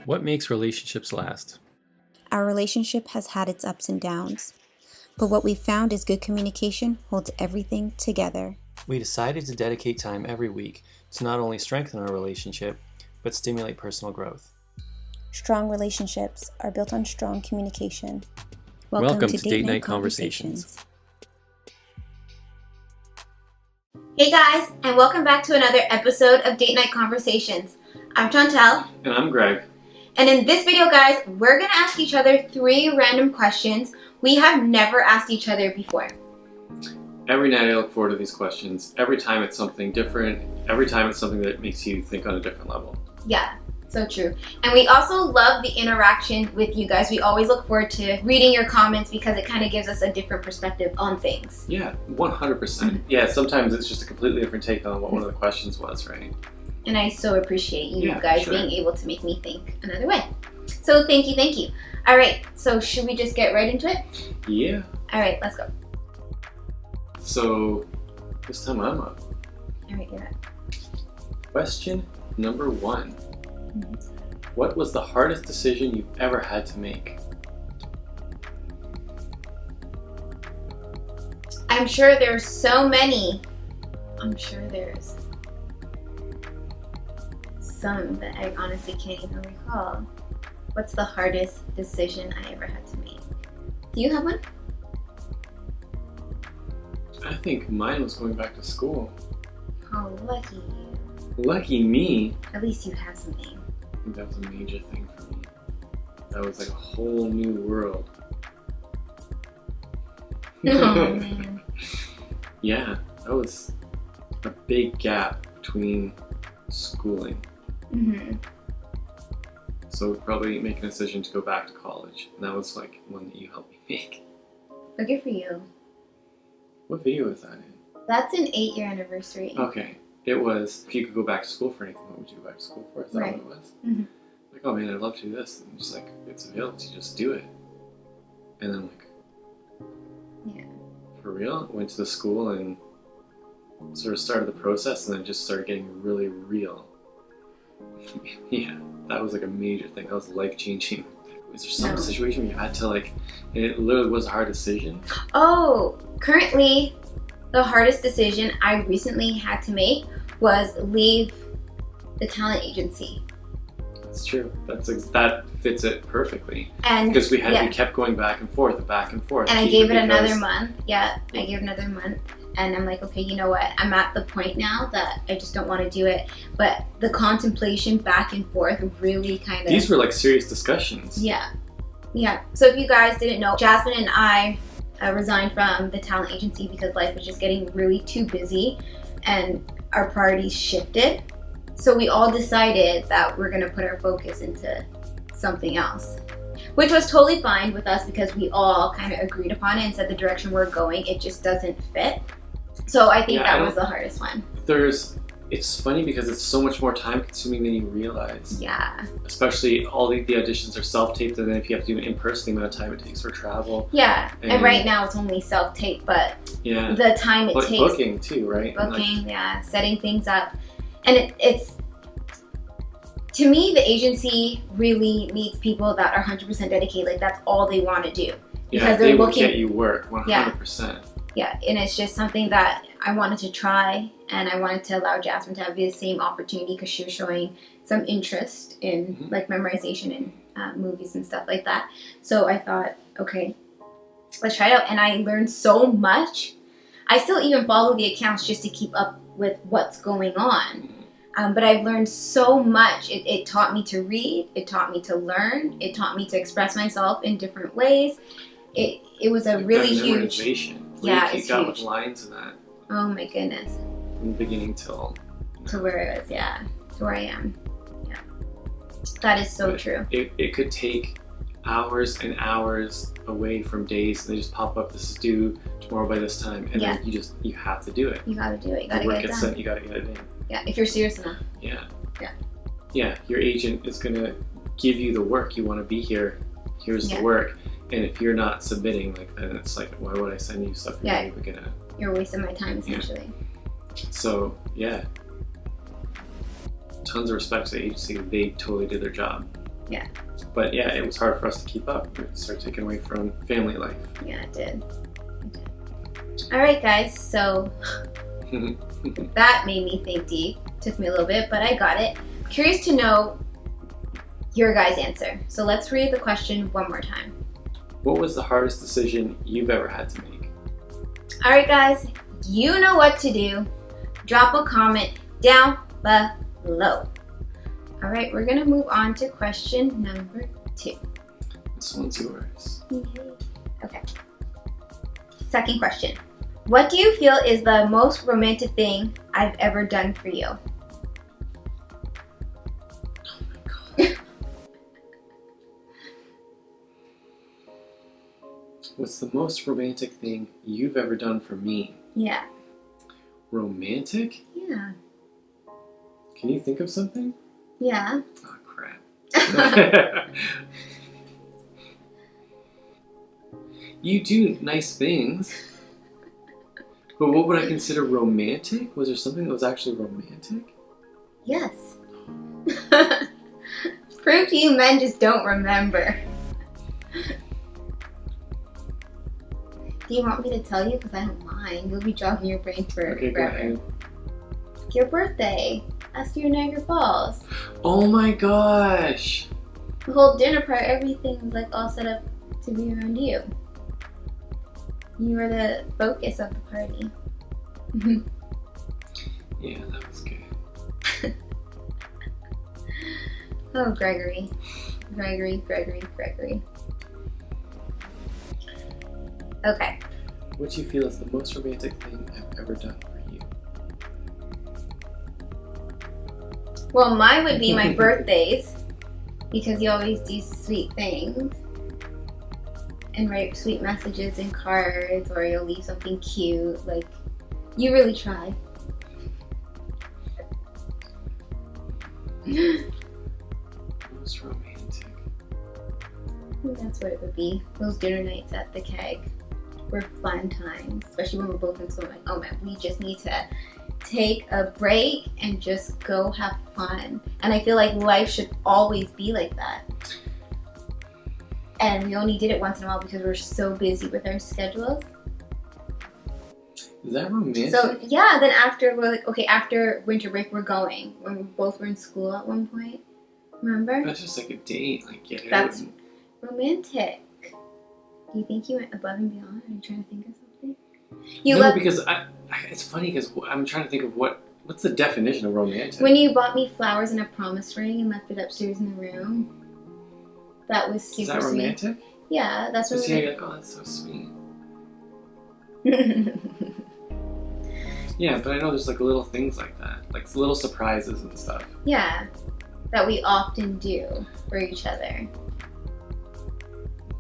What makes relationships last? Our relationship has had its ups and downs, but what we've found is good communication holds everything together. We decided to dedicate time every week to not only strengthen our relationship, but stimulate personal growth. Strong relationships are built on strong communication. Welcome to Date Night Conversations. Hey guys, and welcome back to another episode of Date Night Conversations. I'm Chantel. And I'm Greg. And in this video, guys, we're going to ask each other 3 random questions we have never asked each other before. Every night I look forward to these questions. Every time it's something different. Every time it's something that makes you think on a different level. Yeah, so true. And we also love the interaction with you guys. We always look forward to reading your comments because it kind of gives us a different perspective on things. Yeah, 100%. Yeah, sometimes it's just a completely different take on what one of the questions was, right? And I so appreciate you guys sure. being able to make me think another way. So thank you, thank you. All right, so should we just get right into it? Yeah. All right, let's go. So, this time I'm up. All right, you're up. Question number 1. What was the hardest decision you've ever had to make? I'm sure there's so many. I'm sure there's some that I honestly can't even recall. What's the hardest decision I ever had to make? Do you have one? I think mine was going back to school. Oh, lucky you. Lucky me. At least you have something. I think that was a major thing for me. That was like a whole new world. Oh, man. Yeah, that was a big gap between schooling. Mm-hmm. So probably make a decision to go back to college. And that was like one that you helped me make. Well, good for you. What video is that in? That's an 8-year anniversary. Okay. It was, if you could go back to school for anything, what would you go back to school for? Is that Right. what it was? Mm-hmm. Like, oh man, I'd love to do this. And just like, it's available to just do it. And then like, Yeah. for real, went to the school and sort of started the process and then just started getting really real. Yeah, that was like a major thing. That was life-changing. Was there some situation where you had to like, and it literally was a hard decision? Oh, currently, the hardest decision I recently had to make was leave the talent agency. That's true. That fits it perfectly. And because we kept going back and forth and back and forth. And I gave it another month. Yeah, I gave it another month. And I'm like, okay, you know what? I'm at the point now that I just don't want to do it. But the contemplation back and forth really kind of... These were like serious discussions. Yeah. Yeah. So if you guys didn't know, Jasmine and I resigned from the talent agency because life was just getting really too busy and our priorities shifted. So we all decided that we're going to put our focus into something else, which was totally fine with us because we all kind of agreed upon it and said the direction we're going, it just doesn't fit. So I think that was the hardest one. It's funny because it's so much more time consuming than you realize. Yeah. Especially all the auditions are self-taped, and then if you have to do it in person, the amount of time it takes for travel. Yeah, and right now it's only self-taped, but yeah, the time it takes. Booking too, right? Booking, yeah, setting things up. And it's, to me, the agency really needs people that are 100% dedicated. Like, that's all they want to do. Yeah, they will get you work, 100%. Yeah, and it's just something that I wanted to try, and I wanted to allow Jasmine to have the same opportunity because she was showing some interest in like memorization and movies and stuff like that. So I thought, okay, let's try it out. And I learned so much. I still even follow the accounts just to keep up with what's going on. But I've learned so much. It taught me to read. It taught me to learn. It taught me to express myself in different ways. It was a really huge... Yeah, it's huge. With lines and that. Oh my goodness. From the beginning till... To where it was, yeah. To where I am. Yeah. That is so true. It could take hours and hours away from days, and they just pop up, this is due tomorrow by this time, and then you have to do it. You gotta do it. You gotta get it done. Set, you gotta get it in. Yeah, if you're serious enough. Yeah. Yeah. Yeah, your agent is gonna give you the work. You want to be here. Here's the work. And if you're not submitting, like, then it's like, why would I send you stuff you're not even gonna... You're wasting my time, essentially. Yeah. So, yeah. Tons of respect to the agency. They totally did their job. Yeah. But yeah, it was hard for us to keep up. It started taking away from family life. Yeah, it did. All right, guys. So that made me think deep. Took me a little bit, but I got it. Curious to know your guys' answer. So let's read the question one more time. What was the hardest decision you've ever had to make? All right, guys. You know what to do. Drop a comment down below. All right, we're gonna move on to question number 2. This one's yours. Okay. Second question. What do you feel is the most romantic thing I've ever done for you? What's the most romantic thing you've ever done for me? Yeah. Romantic? Yeah. Can you think of something? Yeah. Oh, crap. You do nice things. But what would I consider romantic? Was there something that was actually romantic? Yes. Proof to you men just don't remember. Do you want me to tell you? Because I don't mind. You'll be jogging your brain forever. Okay, go ahead. Your birthday. Last year in Niagara Falls. Oh my gosh! The whole dinner party, everything was like all set up to be around you. You were the focus of the party. Yeah, that was good. Oh, Gregory. Okay. What do you feel is the most romantic thing I've ever done for you? Well, mine would be my birthdays, because you always do sweet things and write sweet messages and cards, or you'll leave something cute. Like, you really try. Most romantic. I think that's what it would be. Those dinner nights at the keg were fun times, especially when we're both in school. Like, oh man, we just need to take a break and just go have fun. And I feel like life should always be like that. And we only did it once in a while because we're so busy with our schedules. Is that romantic? So yeah, then after we're like, okay, after winter break we're going. When we both were in school at one point. Remember? That's just like a date. Like, yeah. That's romantic. Do you think you went above and beyond? Are you trying to think of something? No, because it's funny because I'm trying to think of what's the definition of romantic? When you bought me flowers and a promise ring and left it upstairs in the room. That was super sweet. Is that romantic? Sweet. Yeah, that's what romantic. You're like, oh, that's so sweet. Yeah, but I know there's like little things like that. Like little surprises and stuff. Yeah, that we often do for each other.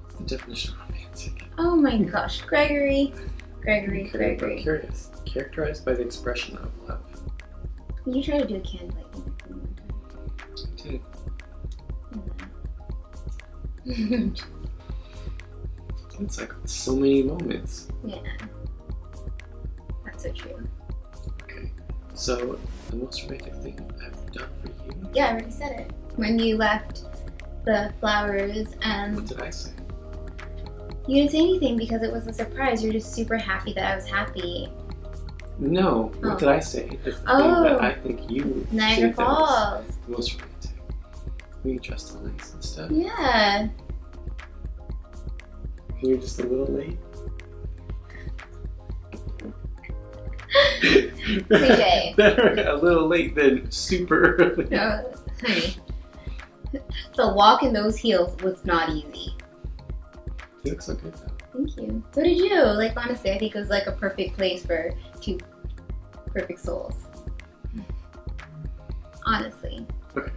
What's the definition of romantic? Oh my gosh, Gregory. I'm curious. Characterized by the expression of love. You tried to do a candlelight dinner for me one time. I did. It's like so many moments. Yeah. That's so true. Okay. So, the most romantic thing I've done for you? Yeah, I already said it. When you left the flowers and... What did I say? You didn't say anything because it was a surprise. You're just super happy that I was happy. No. What did I say? The thing that I think you Niagara think that was Falls. the most romantic. We dressed all nice and stuff. Yeah. You're just a little late. Okay. Better a little late than super early. No, honey. The walk in those heels was not easy. You look so good though. Thank you. So did you. Like, honestly, I think it was like a perfect place for two perfect souls. Honestly. Okay.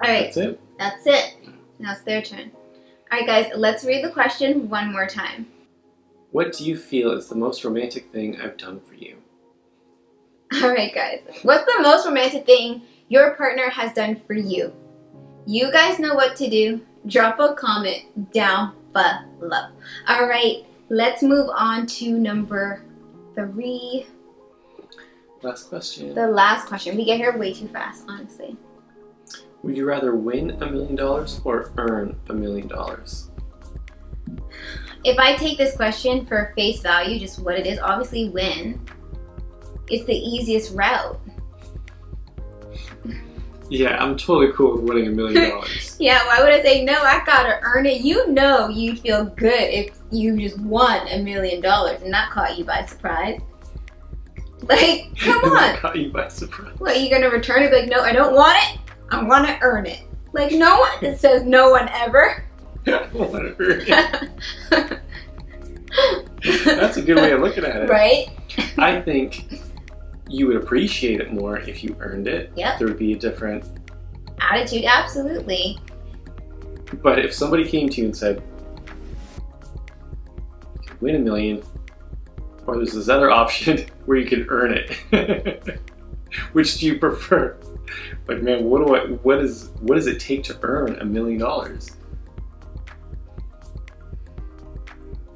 Alright. That's it? That's it. Now it's their turn. Alright guys, let's read the question one more time. What do you feel is the most romantic thing I've done for you? Alright guys, what's the most romantic thing your partner has done for you? You guys know what to do. Drop a comment down below. Alright, let's move on to number 3. Last question. The last question. We get here way too fast, honestly. Would you rather win $1 million or earn $1 million? If I take this question for face value, just what it is, obviously win. It's the easiest route. Yeah, I'm totally cool with winning $1 million. Yeah, why would I say no? I gotta earn it. You know you'd feel good if you just won $1 million and not caught you by surprise. Like, come on. Caught you by surprise. What, are you gonna return it? Be like, no, I don't want it. I want to earn it. Like, no one. It says no one ever. I want to earn it. That's a good way of looking at it. Right? I think you would appreciate it more if you earned it. Yep. There would be a different Attitude, absolutely. But if somebody came to you and said, you could win $1 million, or there's this other option where you could earn it, which do you prefer? Like, man, what does it take to earn $1 million?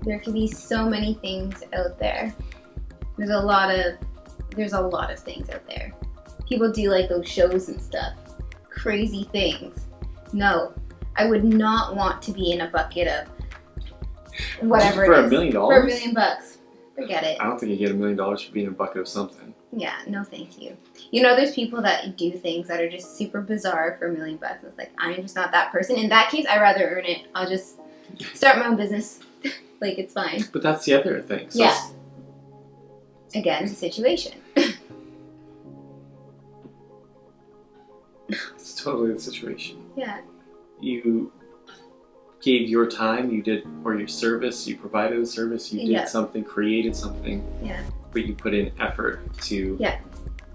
There can be so many things out there. There's a lot of things out there. People do like those shows and stuff. Crazy things. No, I would not want to be in a bucket of whatever for it is. $1 million? For $1 million. Forget it. I don't think you get $1 million for being in a bucket of something. Yeah, no thank you. You know, there's people that do things that are just super bizarre for $1 million. It's like, I'm just not that person. In that case, I'd rather earn it. I'll just start my own business. Like, it's fine. But that's the other thing. So Yeah. Again, the situation. it's totally the situation. Yeah. You gave your time, or your service, you provided a service, you did something, created something. Yeah. But you put in effort to get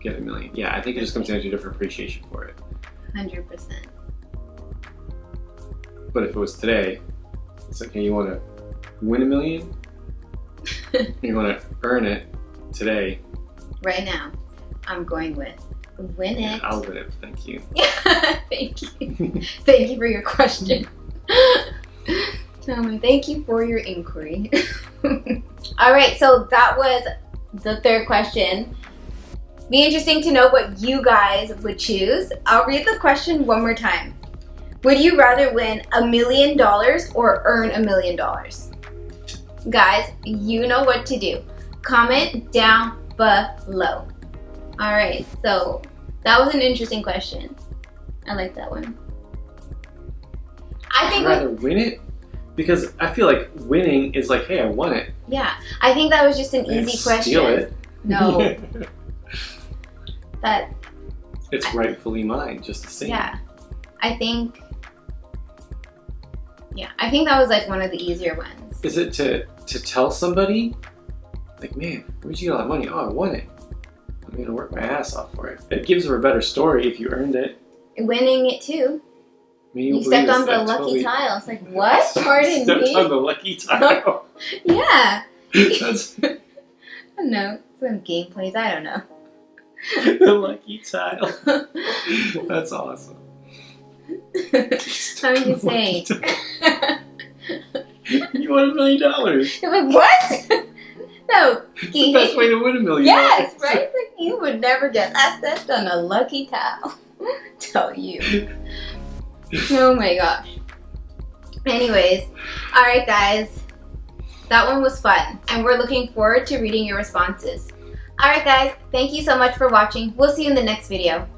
$1 million. Yeah, I think it just comes down to a different appreciation for it. 100%. But if it was today, it's like, hey, you want to win $1 million? You want to earn it today? Right now, I'm going with win it. I'll win it. Thank you. Thank you. Thank you for your question. Thank you for your inquiry. All right, so that was the third question. Be interesting to know what you guys would choose. I'll read the question one more time. Would you rather win $1 million or earn $1 million? Guys, you know what to do. Comment down below. All right, so that was an interesting question. I like that one. I think I'd rather win it, because I feel like winning is like, hey, I won it. Yeah, I think that was just an easy question. Steal it. No. It's rightfully mine, just the same. Yeah, I think that was like one of the easier ones. Is it to tell somebody, like, man, where'd you get all that money? Oh, I won it. I'm gonna work my ass off for it. It gives her a better story if you earned it. Winning it too. You stepped on the lucky tile. It's like, what? Pardon me? Stepped on the lucky tile. Yeah. That's I don't know. Some gameplays. I don't know. the lucky tile. That's awesome. I'm just saying. You won $1 million. I'm like, what? No. It's the best way to win $1 million. Yes, right? It's like, you would never guess. I stepped on a lucky tile. Tell you. Oh my gosh. Anyways, alright guys. That one was fun. And we're looking forward to reading your responses. Alright guys, thank you so much for watching. We'll see you in the next video.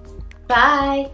Bye!